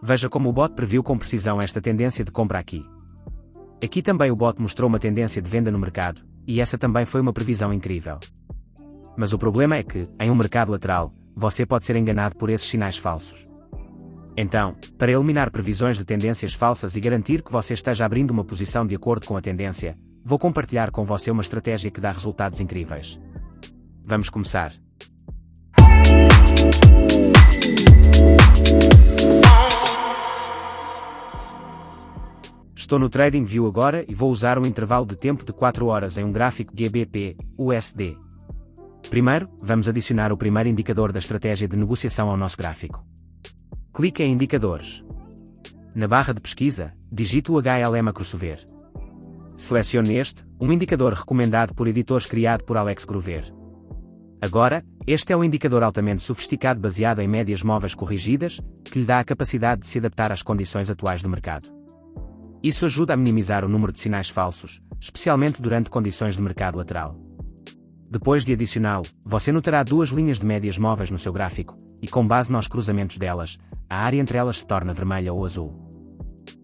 Veja como o bot previu com precisão esta tendência de compra aqui. Aqui também o bot mostrou uma tendência de venda no mercado, e essa também foi uma previsão incrível. Mas o problema é que, em um mercado lateral, você pode ser enganado por esses sinais falsos. Então, para eliminar previsões de tendências falsas e garantir que você esteja abrindo uma posição de acordo com a tendência, vou compartilhar com você uma estratégia que dá resultados incríveis. Vamos começar. Estou no TradingView agora e vou usar um intervalo de tempo de 4 horas em um gráfico GBP/USD. Primeiro, vamos adicionar o primeiro indicador da estratégia de negociação ao nosso gráfico. Clique em Indicadores. Na barra de pesquisa, digite o HLM Macrosover. Selecione este, um indicador recomendado por editores criado por Alex Grover. Agora, este é um indicador altamente sofisticado baseado em médias móveis corrigidas, que lhe dá a capacidade de se adaptar às condições atuais do mercado. Isso ajuda a minimizar o número de sinais falsos, especialmente durante condições de mercado lateral. Depois de adicioná-lo, você notará duas linhas de médias móveis no seu gráfico, e com base nos cruzamentos delas, a área entre elas se torna vermelha ou azul.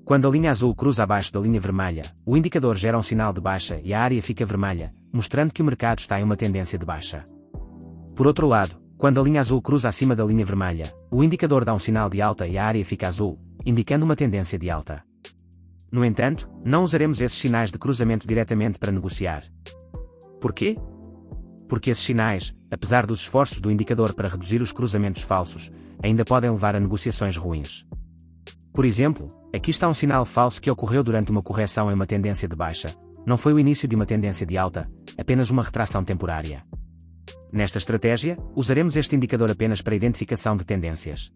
Quando a linha azul cruza abaixo da linha vermelha, o indicador gera um sinal de baixa e a área fica vermelha, mostrando que o mercado está em uma tendência de baixa. Por outro lado, quando a linha azul cruza acima da linha vermelha, o indicador dá um sinal de alta e a área fica azul, indicando uma tendência de alta. No entanto, não usaremos esses sinais de cruzamento diretamente para negociar. Por quê? Porque esses sinais, apesar dos esforços do indicador para reduzir os cruzamentos falsos, ainda podem levar a negociações ruins. Por exemplo, aqui está um sinal falso que ocorreu durante uma correção em uma tendência de baixa. Não foi o início de uma tendência de alta, apenas uma retração temporária. Nesta estratégia, usaremos este indicador apenas para identificação de tendências.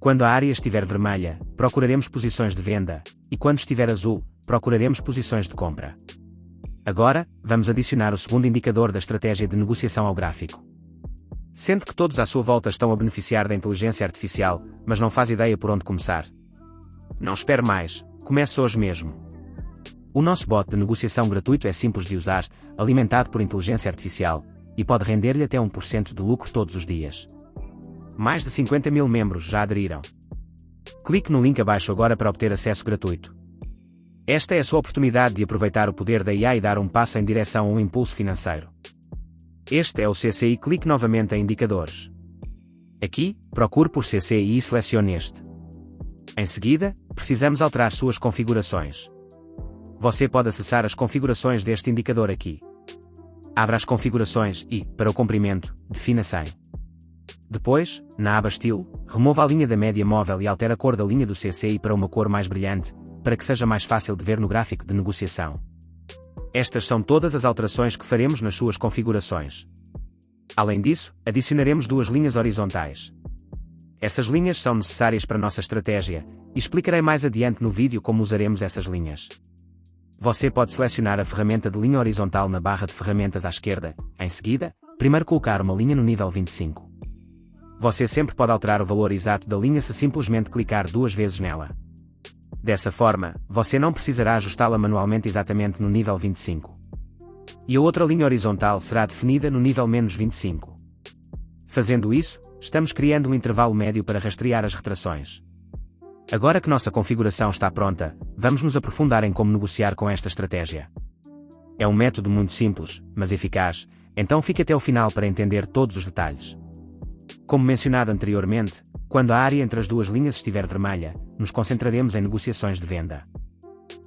Quando a área estiver vermelha, procuraremos posições de venda, e quando estiver azul, procuraremos posições de compra. Agora, vamos adicionar o segundo indicador da estratégia de negociação ao gráfico. Sente que todos à sua volta estão a beneficiar da inteligência artificial, mas não faz ideia por onde começar? Não espere mais, comece hoje mesmo. O nosso bot de negociação gratuito é simples de usar, alimentado por inteligência artificial, e pode render-lhe até 1% de lucro todos os dias. Mais de 50 mil membros já aderiram. Clique no link abaixo agora para obter acesso gratuito. Esta é a sua oportunidade de aproveitar o poder da IA e dar um passo em direção a um impulso financeiro. Este é o CCI. Clique novamente em Indicadores. Aqui, procure por CCI e selecione este. Em seguida, precisamos alterar suas configurações. Você pode acessar as configurações deste indicador aqui. Abra as configurações e, para o comprimento, defina 100. Depois, na aba Estilo, remova a linha da média móvel e altere a cor da linha do CCI para uma cor mais brilhante, para que seja mais fácil de ver no gráfico de negociação. Estas são todas as alterações que faremos nas suas configurações. Além disso, adicionaremos duas linhas horizontais. Essas linhas são necessárias para nossa estratégia, e explicarei mais adiante no vídeo como usaremos essas linhas. Você pode selecionar a ferramenta de linha horizontal na barra de ferramentas à esquerda, em seguida, primeiro colocar uma linha no nível 25. Você sempre pode alterar o valor exato da linha se simplesmente clicar duas vezes nela. Dessa forma, você não precisará ajustá-la manualmente exatamente no nível 25. E a outra linha horizontal será definida no nível menos 25. Fazendo isso, estamos criando um intervalo médio para rastrear as retrações. Agora que nossa configuração está pronta, vamos nos aprofundar em como negociar com esta estratégia. É um método muito simples, mas eficaz, então fique até o final para entender todos os detalhes. Como mencionado anteriormente, quando a área entre as duas linhas estiver vermelha, nos concentraremos em negociações de venda.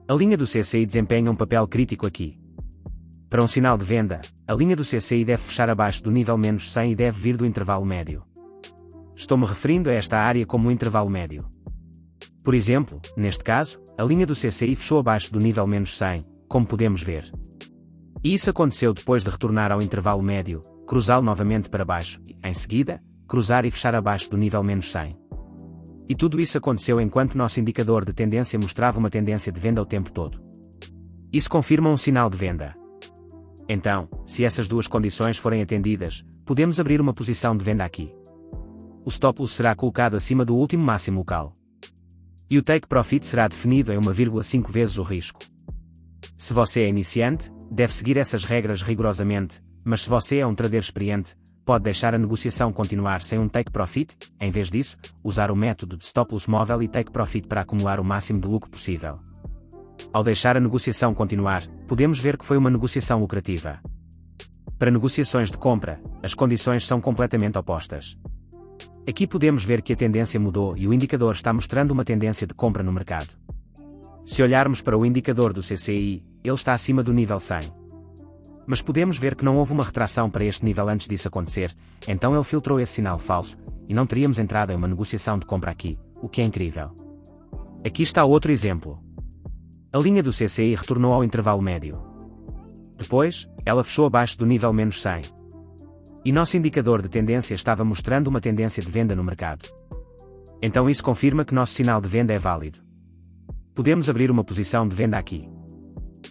A linha do CCI desempenha um papel crítico aqui. Para um sinal de venda, a linha do CCI deve fechar abaixo do nível menos 100 e deve vir do intervalo médio. Estou-me referindo a esta área como um intervalo médio. Por exemplo, neste caso, a linha do CCI fechou abaixo do nível menos 100, como podemos ver. E isso aconteceu depois de retornar ao intervalo médio, cruzá-lo novamente para baixo e, em seguida, cruzar e fechar abaixo do nível menos 100. E tudo isso aconteceu enquanto nosso indicador de tendência mostrava uma tendência de venda o tempo todo. Isso confirma um sinal de venda. Então, se essas duas condições forem atendidas, podemos abrir uma posição de venda aqui. O stop loss será colocado acima do último máximo local. E o take profit será definido em 1,5 vezes o risco. Se você é iniciante, deve seguir essas regras rigorosamente, mas se você é um trader experiente, pode deixar a negociação continuar sem um take profit, em vez disso, usar o método de stop loss móvel e take profit para acumular o máximo de lucro possível. Ao deixar a negociação continuar, podemos ver que foi uma negociação lucrativa. Para negociações de compra, as condições são completamente opostas. Aqui podemos ver que a tendência mudou e o indicador está mostrando uma tendência de compra no mercado. Se olharmos para o indicador do CCI, ele está acima do nível 100. Mas podemos ver que não houve uma retração para este nível antes disso acontecer, então ele filtrou esse sinal falso, e não teríamos entrado em uma negociação de compra aqui, o que é incrível. Aqui está outro exemplo. A linha do CCI retornou ao intervalo médio. Depois, ela fechou abaixo do nível menos 100. E nosso indicador de tendência estava mostrando uma tendência de venda no mercado. Então isso confirma que nosso sinal de venda é válido. Podemos abrir uma posição de venda aqui.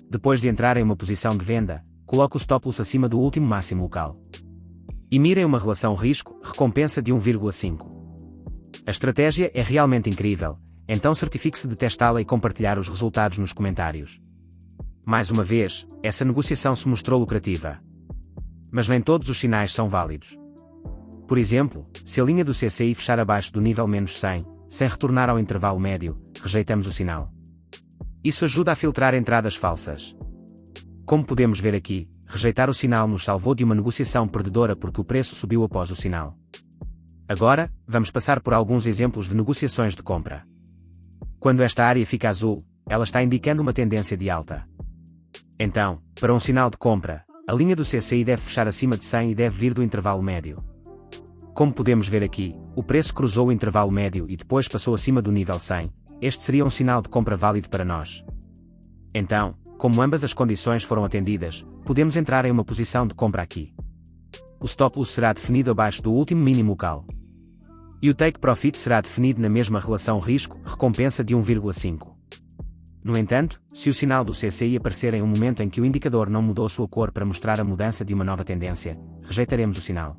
Depois de entrar em uma posição de venda, coloque o stop loss acima do último máximo local. E mirem uma relação risco-recompensa de 1,5. A estratégia é realmente incrível, então certifique-se de testá-la e compartilhar os resultados nos comentários. Mais uma vez, essa negociação se mostrou lucrativa. Mas nem todos os sinais são válidos. Por exemplo, se a linha do CCI fechar abaixo do nível menos 100, sem retornar ao intervalo médio, rejeitamos o sinal. Isso ajuda a filtrar entradas falsas. Como podemos ver aqui, rejeitar o sinal nos salvou de uma negociação perdedora porque o preço subiu após o sinal. Agora, vamos passar por alguns exemplos de negociações de compra. Quando esta área fica azul, ela está indicando uma tendência de alta. Então, para um sinal de compra, a linha do CCI deve fechar acima de 100 e deve vir do intervalo médio. Como podemos ver aqui, o preço cruzou o intervalo médio e depois passou acima do nível 100, este seria um sinal de compra válido para nós. Então, como ambas as condições foram atendidas, podemos entrar em uma posição de compra aqui. O stop loss será definido abaixo do último mínimo local. E o take profit será definido na mesma relação risco-recompensa de 1,5. No entanto, se o sinal do CCI aparecer em um momento em que o indicador não mudou sua cor para mostrar a mudança de uma nova tendência, rejeitaremos o sinal.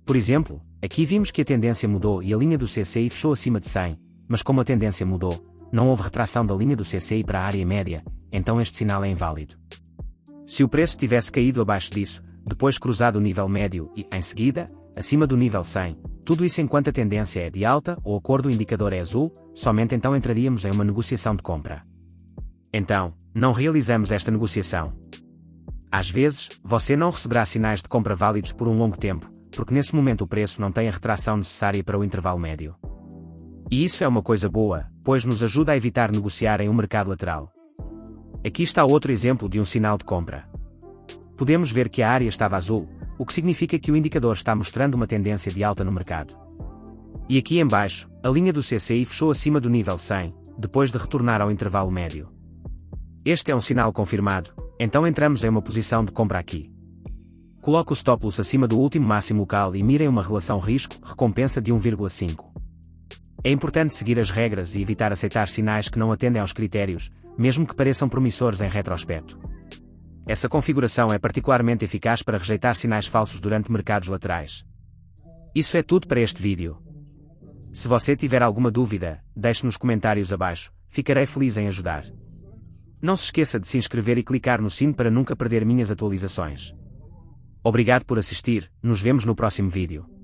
Por exemplo, aqui vimos que a tendência mudou e a linha do CCI fechou acima de 100, mas como a tendência mudou, não houve retração da linha do CCI para a área média, então este sinal é inválido. Se o preço tivesse caído abaixo disso, depois cruzado o nível médio e, em seguida, acima do nível 100, tudo isso enquanto a tendência é de alta ou a cor do indicador é azul, somente então entraríamos em uma negociação de compra. Então, não realizamos esta negociação. Às vezes, você não receberá sinais de compra válidos por um longo tempo, porque nesse momento o preço não tem a retração necessária para o intervalo médio. E isso é uma coisa boa, pois nos ajuda a evitar negociar em um mercado lateral. Aqui está outro exemplo de um sinal de compra. Podemos ver que a área estava azul, o que significa que o indicador está mostrando uma tendência de alta no mercado. E aqui em baixo, a linha do CCI fechou acima do nível 100, depois de retornar ao intervalo médio. Este é um sinal confirmado, então entramos em uma posição de compra aqui. Coloque o stop loss acima do último máximo local e mirem uma relação risco-recompensa de 1,5. É importante seguir as regras e evitar aceitar sinais que não atendem aos critérios, mesmo que pareçam promissores em retrospecto. Essa configuração é particularmente eficaz para rejeitar sinais falsos durante mercados laterais. Isso é tudo para este vídeo. Se você tiver alguma dúvida, deixe nos comentários abaixo, ficarei feliz em ajudar. Não se esqueça de se inscrever e clicar no sino para nunca perder minhas atualizações. Obrigado por assistir, nos vemos no próximo vídeo.